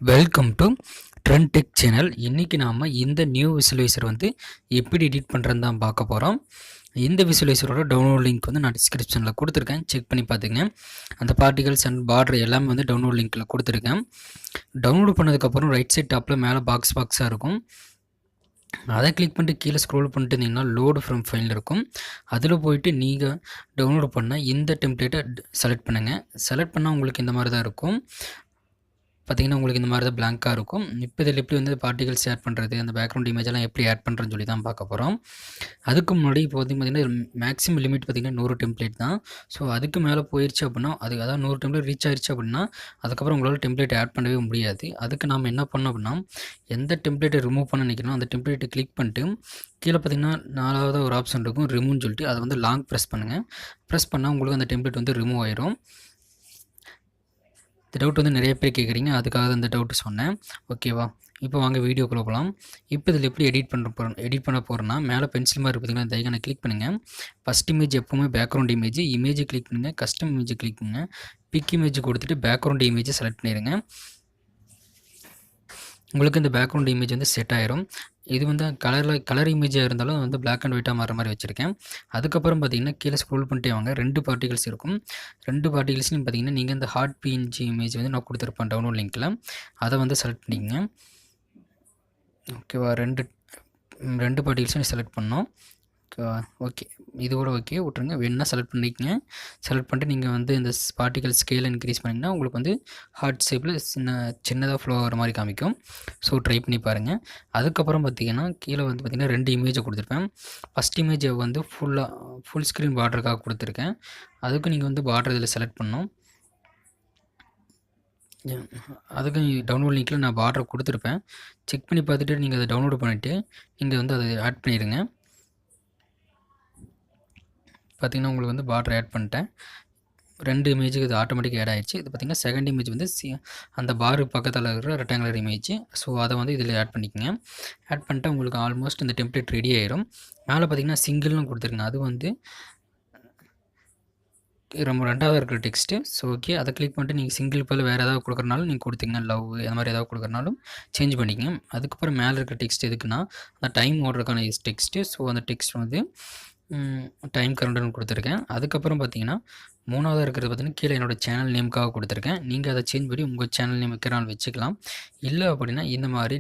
Welcome to TrenTech channel. இன்றைக்கி நாம் இந்த நியூ விசுவலைசர் வந்து எப்படி எடிட் பண்ணுறதுன்னு தான் பார்க்க போகிறோம். இந்த விசுவலைசரோட டவுன்லோட் லிங்க் வந்து நான் டிஸ்கிரிப்ஷனில் கொடுத்துருக்கேன், செக் பண்ணி பார்த்துங்க. அந்த பார்ட்டிகல்ஸ் அண்ட் பார்டர் எல்லாமே வந்து டவுன்லோட் லிங்க்கில் கொடுத்துருக்கேன். டவுன்லோட் பண்ணதுக்கப்புறம் ரைட் சைட் டாப்பில் மேலே பாக்ஸாக இருக்கும். அதை கிளிக் பண்ணிட்டு கீழே ஸ்க்ரோல் பண்ணிட்டு இருந்தீங்கன்னா லோடு ஃப்ரம் ஃபைல் இருக்கும். அதில் போயிட்டு நீங்கள் டவுன்லோட் பண்ண இந்த டெம்ப்ளேட்டை செலக்ட் பண்ணுங்கள். செலக்ட் பண்ணால் உங்களுக்கு இந்த மாதிரி தான் இருக்கும். பார்த்திங்கன்னா உங்களுக்கு இந்த மாதிரி தான் பிளாங்காக இருக்கும். இப்போ இதில் எப்படி வந்து பார்ட்டிகல்ஸ் ஆட் பண்ணுறது, அந்த பேக்ரவுண்ட் இமேஜெல்லாம் எப்படி ஆட் பண்ணுறதுன்னு சொல்லி தான் பார்க்க போகிறோம். அதுக்கு முன்னாடி இப்போ பார்த்திங்கன்னா மேக்ஸிமம் லிமிட் பார்த்திங்கன்னா 100 டெம்ப்ளேட் தான். ஸோ அதுக்கு மேலே போயிடுச்சு அப்படின்னா அதாவது 100 டெம்ப்ளேட் ரீச் ஆயிடுச்சு அப்படின்னா அதுக்கப்புறம் உங்களால் டெம்ப்ளேட் ஆட் பண்ணவே முடியாது. அதுக்கு நாம் என்ன பண்ணோம் அப்படின்னா, எந்த டெம்ப்ளேட்டை ரிமூவ் பண்ண நினைக்கிறோம் அந்த டெம்ப்ளேட்டை கிளிக் பண்ணிட்டு கீழே பார்த்திங்கன்னா 4வது ஒரு ஆப்ஷன் இருக்கும், ரிமூவ்னு சொல்லிட்டு. அதை வந்து லாங் ப்ரெஸ் பண்ணுங்கள். ப்ரெஸ் பண்ணால் உங்களுக்கு அந்த டெம்ப்ளேட் வந்து ரிமூவ் ஆயிரும். இந்த டவுட் வந்து நிறைய பேர் கேட்குறீங்க, அதுக்காக தான் இந்த டவுட்டு சொன்னேன். ஓகேவா, இப்போ வாங்க வீடியோக்குள்ளே போகலாம். இப்போ இதில் எப்படி எடிட் பண்ண போகிறோன்னா, மேலே பென்சில் மாதிரி பார்த்திங்கன்னா இந்த ஐகானை கிளிக் பண்ணுங்கள். ஃபஸ்ட் இமேஜ் எப்போவுமே பேக்ரவுண்ட் இமேஜை கிளிக் பண்ணுங்கள். கஸ்டம் இமேஜை கிளிக் பண்ணுங்கள். பிக் இமேஜ் கொடுத்துட்டு பேக்ரவுண்ட் இமேஜை செலக்ட் பண்ணிடுங்க. உங்களுக்கு இந்த பேக்ரவுண்ட் இமேஜ் வந்து செட் ஆயிரும். இது வந்து கலர் இமேஜாக இருந்தாலும் வந்து பிளாக் அண்ட் ஒயிட்டாக மாற மாதிரி வச்சுருக்கேன். அதுக்கப்புறம் பார்த்தீங்கன்னா கீழே ஸ்க்ரோல் பண்ணிட்டே வாங்க. 2 பார்ட்டிகல்ஸ் இருக்கும். 2 பார்ட்டிகல்ஸ்லையும் பார்த்தீங்கன்னா நீங்கள் இந்த ஹார்ட் பிஎன்ஜி இமேஜ் வந்து நான் கொடுத்துருப்பேன் டவுன்லோட் லிங்க்கில், அதை வந்து செலக்ட் பண்ணிக்கங்க. ஓகேவா, 2 பார்ட்டிகல்ஸும் செலக்ட் பண்ணோம். ஓகே, இது கூட ஓகே விட்ருங்க. வேணுன்னா செலக்ட் பண்ணிக்கங்க. செலக்ட் பண்ணிட்டு நீங்கள் வந்து இந்த பார்ட்டிகல் ஸ்கேல் இன்க்ரீஸ் பண்ணிங்கன்னா உங்களுக்கு வந்து ஹார்ட் ஷேப்பில் சின்னதாக ஃப்ளோ ஆகிற மாதிரி காமிக்கும். ஸோ ட்ரை பண்ணி பாருங்கள். அதுக்கப்புறம் பார்த்திங்கன்னா கீழே வந்து பார்த்திங்கன்னா 2 இமேஜை கொடுத்துருப்பேன். ஃபஸ்ட் இமேஜை வந்து ஃபுல் ஸ்க்ரீன் பார்டருக்காக கொடுத்துருக்கேன். அதுக்கு நீங்கள் வந்து பார்டர் இதில் செலக்ட் பண்ணணும். அதுக்கு டவுன்லோட் லிங்க்கில் நான் பார்டர் கொடுத்துருப்பேன். செக் பண்ணி பார்த்துட்டு நீங்கள் அதை டவுன்லோட் பண்ணிவிட்டு நீங்கள் வந்து அதை ஆட் பண்ணிடுங்க. பார்த்திங்கன்னா உங்களுக்கு வந்து பார்டர் ஆட் பண்ணிட்டேன். 2 இமேஜுக்கு இது ஆட்டோமேட்டிக்காக ஆட் ஆகிடுச்சு. இது பார்த்திங்கன்னா செகண்ட் இமேஜ் வந்து அந்த பாரு பக்கத்தில் இருக்கிற ரெக்டாங்குலர் இமேஜ். ஸோ அதை வந்து இதில் ஆட் பண்ணிக்கோங்க. ஆட் பண்ணிட்டு உங்களுக்கு ஆல்மோஸ்ட் இந்த டெம்ப்ளேட் ரெடி ஆயிரும். மேலே பார்த்திங்கன்னா சிங்கிள்னு கொடுத்துருங்க. அது வந்து ரொம்ப 2வது இருக்கிற டெக்ஸ்ட்டு. ஸோ ஓகே, அதை கிளிக் பண்ணிட்டு நீங்கள் சிங்கிள் பதில் வேறு ஏதாவது கொடுக்குறனாலும் நீங்கள் கொடுத்துங்க. லவ் அந்த மாதிரி ஏதாவது கொடுக்குறனாலும் சேஞ்ச் பண்ணிக்கங்க. அதுக்கப்புறம் மேலே இருக்கிற டெக்ஸ்ட் எதுக்குன்னா அந்த டைம் ஓடுறதுக்கான டெக்ஸ்ட்டு. ஸோ அந்த டெக்ஸ்ட் வந்து டைம் கரண்ட்னு கொடுத்துருக்கேன். அதுக்கப்புறம் பார்த்தீங்கன்னா 3வது இருக்கிறது பார்த்திங்கன்னா கீழே என்னோடய சேனல் நேமுக்காக கொடுத்துருக்கேன். நீங்கள் அதை சேஞ்ச் பண்ணி உங்கள் சேனல் நேம் வைக்கிறனாலும் வச்சுக்கலாம். இல்லை அப்படின்னா இந்த மாதிரி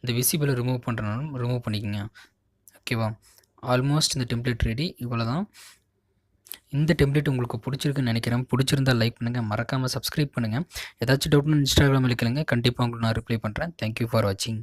இந்த விசிபிளை ரிமூவ் பண்ணுறனாலும் ரிமூவ் பண்ணிக்கோங்க. ஓகேவா, ஆல்மோஸ்ட் இந்த டெம்ப்ளேட் ரெடி. இவ்வளோ தான். இந்த டெம்ப்ளேட் உங்களுக்கு பிடிச்சிருக்குன்னு நினைக்கிறேன். பிடிச்சிருந்தால் லைக் பண்ணுங்கள், மறக்காமல் சப்ஸ்கிரைப் பண்ணுங்கள். ஏதாச்சும் டவுட்னு இன்ஸ்டாகிராமில் கேளுங்க, கண்டிப்பாக உங்களுக்கு நான் ரிப்ளை பண்ணுறேன். தேங்க்யூ ஃபார் வாட்சிங்.